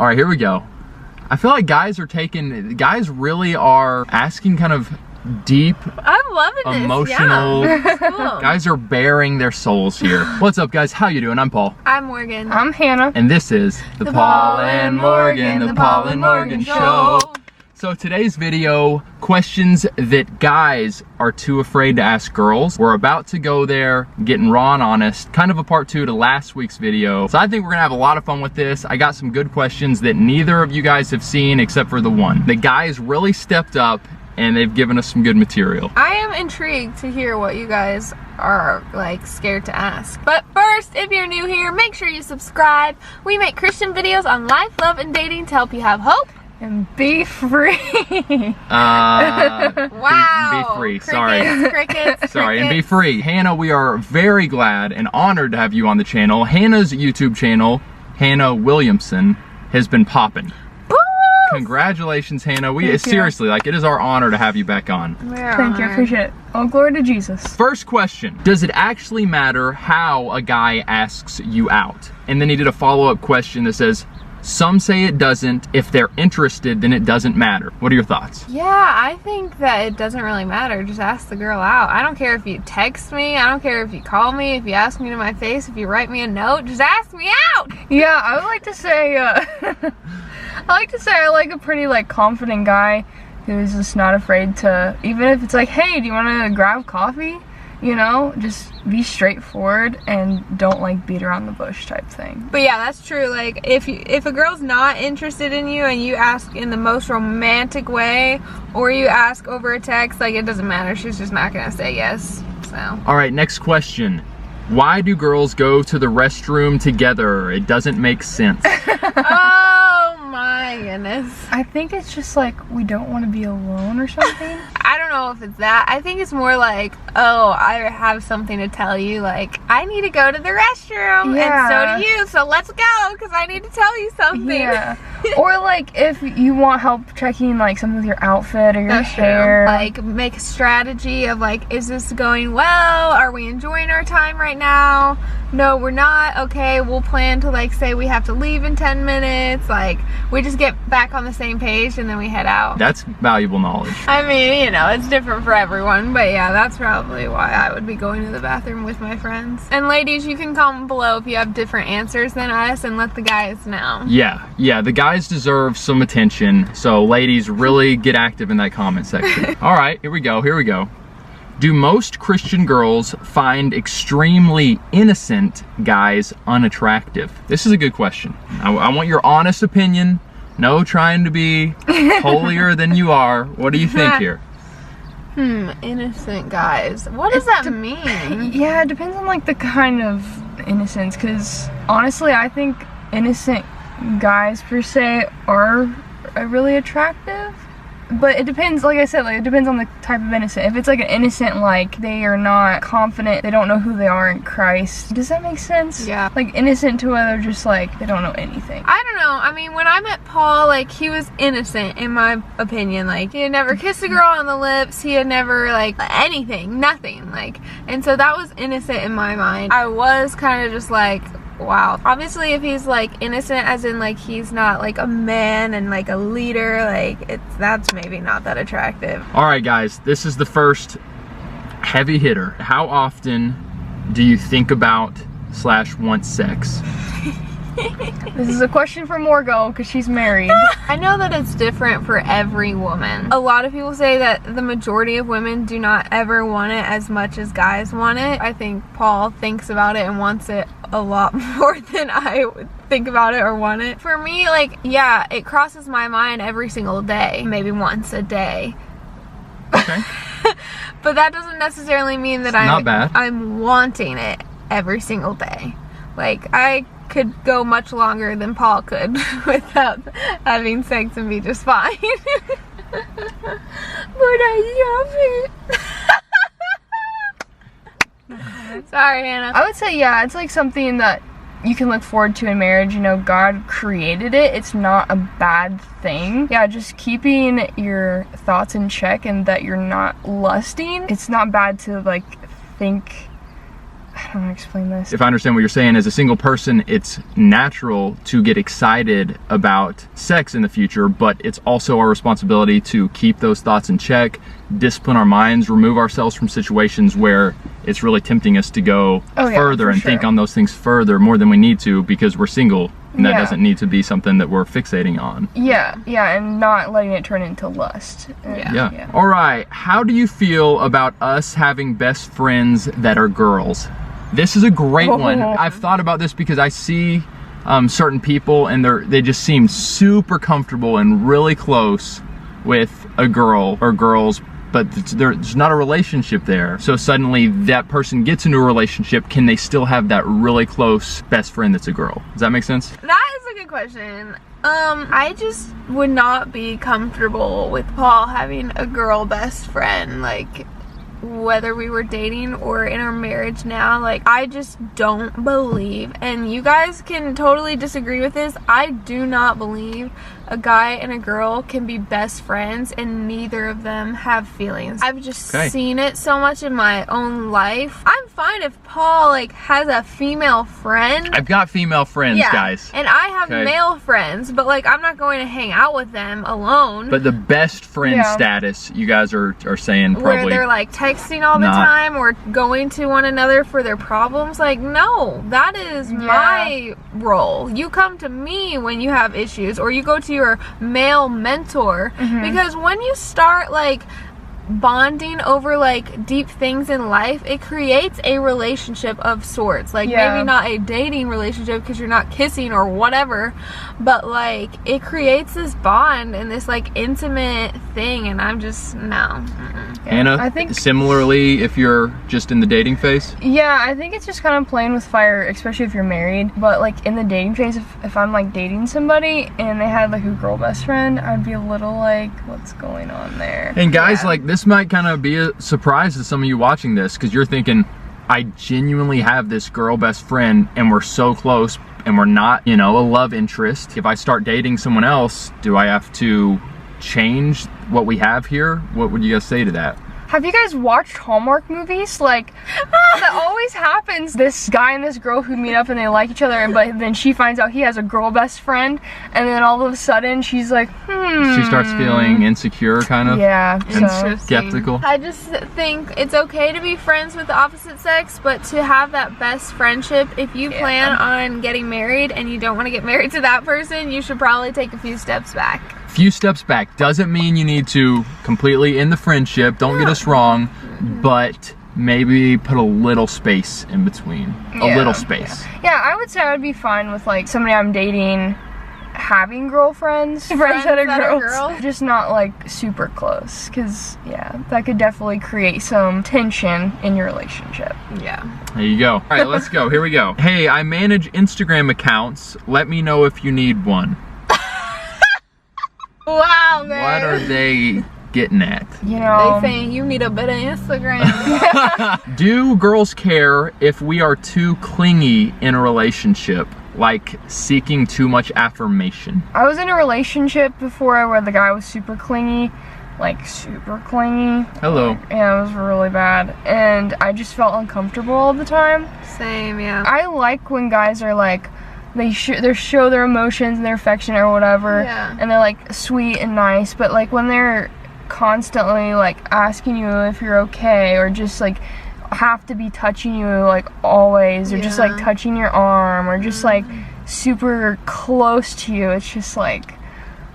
All right, here we go. I feel like guys really are asking kind of deep, I'm loving this. Emotional. Yeah. Cool. Guys are bearing their souls here. What's up, guys? How you doing? I'm Paul. I'm Morgan. I'm Hannah. And this is the Paulandmorgan Show. So today's video, questions that guys are too afraid to ask girls. We're about to go there, getting raw and honest, kind of a part 2 to last week's video. So I think we're gonna have a lot of fun with this. I got some good questions that neither of you guys have seen except for the one. The guys really stepped up and they've given us some good material. I am intrigued to hear what you guys are like scared to ask. But first, if you're new here, make sure you subscribe. We make Christian videos on life, love, and dating to help you have hope. And be free. Wow. Be free. Sorry. Crickets. Sorry, and be free. Hannah, we are very glad and honored to have you on the channel. Hannah's YouTube channel, Hannah Williamson, has been popping. Congratulations, Hannah. Seriously, like, it is our honor to have you back on. Thank you, I appreciate it. All glory to Jesus. First question, does it actually matter how a guy asks you out? And then he did a follow-up question that says, some say it doesn't. If they're interested, then it doesn't matter. What are your thoughts? Yeah, I think that it doesn't really matter. Just ask the girl out. I don't care if you text me. I don't care if you call me, if you ask me to my face, if you write me a note. Just ask me out. Yeah, I would like to say, I like a pretty confident guy who's just not afraid to, even if it's like, hey, do you want to grab coffee? You know, just be straightforward and don't beat around the bush type thing. But yeah, that's true. Like, if a girl's not interested in you and you ask in the most romantic way, or you ask over a text, it doesn't matter. She's just not gonna say yes. So. All right, next question. Why do girls go to the restroom together? It doesn't make sense. Oh my goodness. I think it's just we don't want to be alone or something. I don't know if it's that. I think it's more oh, I have something to tell you. I need to go to the restroom, and so do you. So let's go, because I need to tell you something. Yeah. Or if you want help checking something with your outfit or your hair. Make a strategy of is this going well? Are we enjoying our time right now? No, we're not. Okay, we'll plan to say we have to leave in 10 minutes. We just get back on the same page and then we head out. That's valuable knowledge. I mean, it's different for everyone, but yeah, that's probably why I would be going to the bathroom with my friends. And ladies, you can comment below if you have different answers than us and let the guys know. Yeah, the guys deserve some attention, so ladies, really get active in that comment section. All right, here we go. Do most Christian girls find extremely innocent guys unattractive? This is a good question. I want your honest opinion. No trying to be holier than you are. What do you think here? Innocent guys. What does that mean? Yeah, it depends on the kind of innocence, because honestly, I think innocent guys per se are really attractive. But it depends, like I said, it depends on the type of innocent. If it's an innocent, they are not confident, they don't know who they are in Christ. Does that make sense? Yeah. Innocent to where they're just they don't know anything. I don't know. I mean, when I met Paul, he was innocent in my opinion. He had never kissed a girl on the lips. He had never, anything, nothing. And so that was innocent in my mind. I was kind of just wow. Obviously, if he's innocent as in he's not a man and a leader, that's maybe not that attractive. All right, guys, this is the first heavy hitter. How often do you think about / want sex? This is a question for Morgo because she's married. I know that it's different for every woman. A lot of people say that the majority of women do not ever want it as much as guys want it. I think Paul thinks about it and wants it a lot more than I would think about it or want it. For me, yeah, it crosses my mind every single day, maybe once a day. Okay. But that doesn't necessarily mean that I'm wanting it every single day. I could go much longer than Paul could without having sex and be just fine. But I love it. Sorry, Hannah. I would say, yeah, it's something that you can look forward to in marriage. God created it. It's not a bad thing. Yeah, just keeping your thoughts in check and that you're not lusting. It's not bad to think I don't know how to explain this. If I understand what you're saying, as a single person, it's natural to get excited about sex in the future, but it's also our responsibility to keep those thoughts in check, discipline our minds, remove ourselves from situations where it's really tempting us to go further and think on those things further more than we need to because we're single. And that doesn't need to be something that we're fixating on. Yeah, and not letting it turn into lust. Yeah. All right, how do you feel about us having best friends that are girls? This is a great one. I've thought about this because I see certain people and they just seem super comfortable and really close with a girl or girls, but there's not a relationship there. So suddenly that person gets into a relationship, can they still have that really close best friend that's a girl? Does that make sense? That is a good question. I just would not be comfortable with Paul having a girl best friend, like whether we were dating or in our marriage now. Like, I just don't believe, and you guys can totally disagree with this, I do not believe a guy and a girl can be best friends and neither of them have feelings. I've just seen it so much in my own life. I'm fine if Paul like has a female friend. I've got female friends, guys. And I have male friends, but like I'm not going to hang out with them alone. But the best friend status, you guys are saying probably where they're like texting all the time or going to one another for their problems. Like, no, that is my role. You come to me when you have issues, or you go to your male mentor, because when you start like bonding over like deep things in life, it creates a relationship of sorts. Like maybe not a dating relationship because you're not kissing or whatever, but like it creates this bond and this like intimate thing, and I'm just Hannah, I think similarly if you're just in the dating phase? Yeah, I think it's just kind of playing with fire, especially if you're married. But like in the dating phase, if I'm like dating somebody and they had like a girl best friend, I'd be a little like, what's going on there? And guys, like this might kind of be a surprise to some of you watching this, because you're thinking, I genuinely have this girl best friend and we're so close and we're not, you know, a love interest. If I start dating someone else, do I have to change what we have here? What would you guys say to that? Have you guys watched Hallmark movies? Like, that always happens. This guy and this girl who meet up and they like each other, but then she finds out he has a girl best friend, and then all of a sudden she's like, She starts feeling insecure, kind of. Yeah, and skeptical. I just think it's okay to be friends with the opposite sex, but to have that best friendship, if you plan on getting married and you don't want to get married to that person, you should probably take a few steps back. Few steps back doesn't mean you need to completely end the friendship, don't get us wrong, but maybe put a little space in between. A little space. Yeah, I would say I would be fine with like somebody I'm dating having girlfriends, friends that are girls, just not like super close, because that could definitely create some tension in your relationship. There you go. All right, let's go. Here we go. Hey, I manage Instagram accounts. Let me know if you need one. Wow, man. What are they getting at? You know, they saying you need a bit of Instagram. Do girls care if we are too clingy in a relationship, like seeking too much affirmation? I was in a relationship before where the guy was super clingy, like super clingy. Hello. Yeah, it was really bad, and I just felt uncomfortable all the time. Same, yeah. I like when guys are like, they show their emotions and their affection or whatever, and they're like sweet and nice, but like when they're constantly like asking you if you're okay, or just like have to be touching you like always, or just like touching your arm, or just like super close to you, it's just like,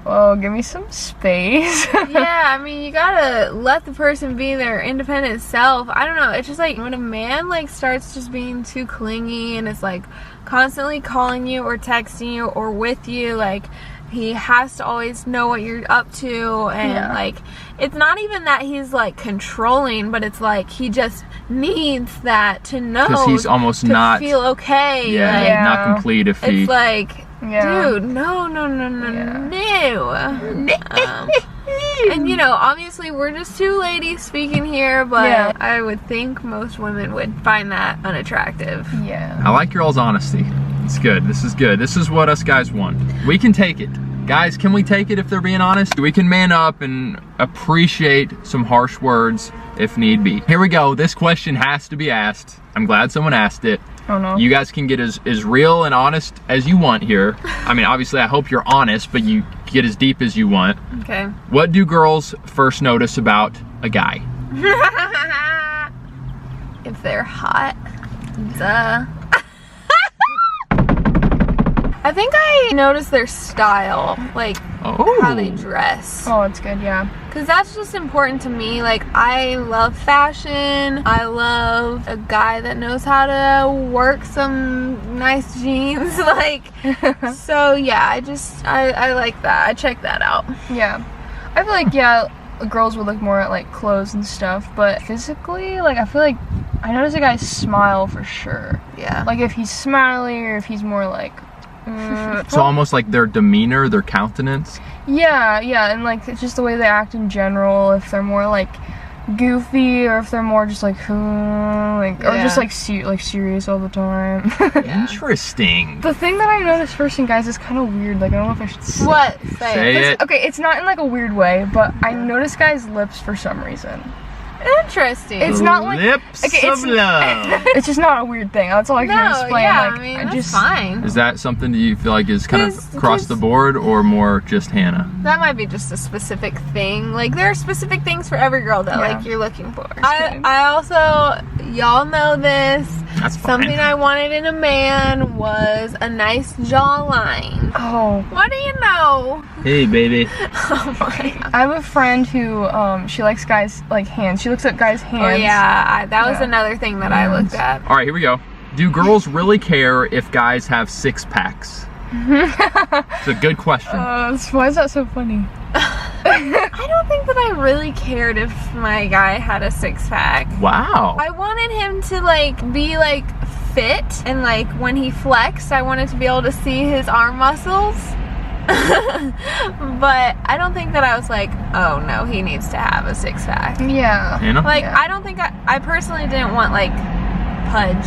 oh, give me some space. Yeah, I mean, you gotta let the person be their independent self. I don't know, it's just like when a man like starts just being too clingy and it's like constantly calling you or texting you or with you, like he has to always know what you're up to, and like it's not even that he's like controlling, but it's like he just needs that to know, because he's almost to not feel okay, not complete if he it's like dude, no. And you know, obviously we're just two ladies speaking here, but I would think most women would find that unattractive. I like your all's honesty. It's good. This is good. This is what us guys want. We can take it. Guys, can we take it if they're being honest? We can man up and appreciate some harsh words if need be. Here we go. This question has to be asked. I'm glad someone asked it. Oh no. You guys can get as real and honest as you want here. I mean, obviously I hope you're honest, but you get as deep as you want. Okay. What do girls first notice about a guy? If they're hot. Duh. I think I notice their style, like how they dress. Oh, it's good, yeah. Cause that's just important to me. Like, I love fashion. I love a guy that knows how to work some nice jeans. Like, so yeah, I like that. I check that out. Yeah. I feel like, yeah, girls would look more at like clothes and stuff, but physically, like, I feel like I notice a guy's smile for sure. Yeah. Like if he's smiley or if he's more like So almost like their demeanor, their countenance. yeah, and like it's just the way they act in general. If they're more like goofy or if they're more just like or just like serious all the time. Interesting. The thing that I noticed first in guys is kind of weird. Like I don't know if I should say What? Say it. Okay, it's not in like a weird way, but I notice guys' lips for some reason. Interesting. It's not like Lips okay, of love. it's just not a weird thing. That's all I can explain. Yeah, like, I mean, I that's just fine. Is that something that you feel like is kind of Just- across the board or more just Hannah? That might be just a specific thing. Like, there are specific things for every girl that Yeah. like you're looking for. I also, y'all know this. That's fine. Something I wanted in a man was a nice jawline. Oh. What do you know? Hey, baby. Oh my. I have a friend who she likes guys like hands. She looks at guys' hands. Oh yeah, that was Yeah. another thing that I looked at. All right, here we go. Do girls really care if guys have six packs? It's a good question. Why is that so funny? I don't think that I really cared if my guy had a six-pack. Wow. I wanted him to like be like fit, and like when he flexed, I wanted to be able to see his arm muscles. But I don't think that I was like, oh no, he needs to have a six-pack. Yeah. Hannah? Like, Yeah. I don't think I personally didn't want like pudge.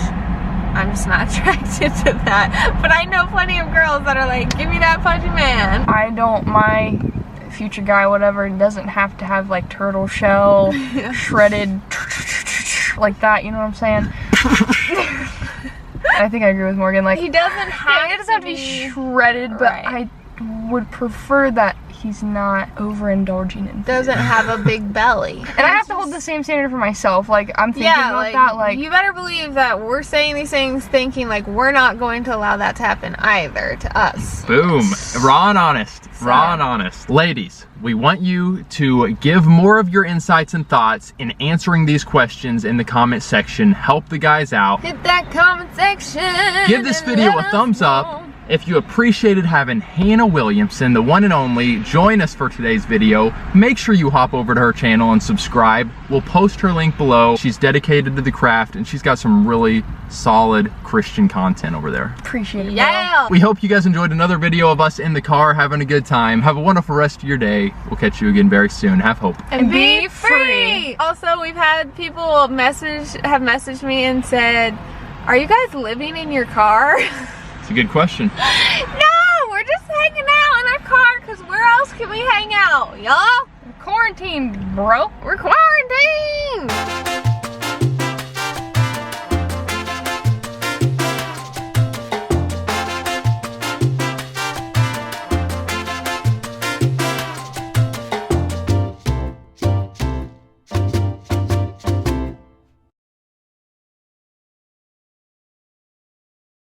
I'm just not attracted to that. But I know plenty of girls that are like, give me that pudgy man. My future guy, whatever, doesn't have to have like turtle shell shredded like that, you know what I'm saying? I think I agree with Morgan. Like He doesn't have, it doesn't have to be shredded, but Right. I would prefer that he's not overindulging in food. doesn't have a big belly. And I have to hold the same standard for myself. Like I'm thinking about that. Like you better believe that we're saying these things thinking like we're not going to allow that to happen either to us. Boom. Raw and honest. Raw and honest. Ladies, we want you to give more of your insights and thoughts in answering these questions in the comment section. Help the guys out. Hit that comment section. Give this and video let a us thumbs know. up. If you appreciated having Hannah Williamson, the one and only, join us for today's video, make sure you hop over to her channel and subscribe. We'll post her link below. She's dedicated to the craft and she's got some really solid Christian content over there. appreciate it. Yeah. We hope you guys enjoyed another video of us in the car having a good time. Have a wonderful rest of your day. We'll catch you again very soon. Have hope. And be free. Also, we've had people have messaged me and said, "Are you guys living in your car?" It's a good question. No, we're just hanging out in our car because where else can we hang out, y'all? Quarantine, bro. We're quarantined.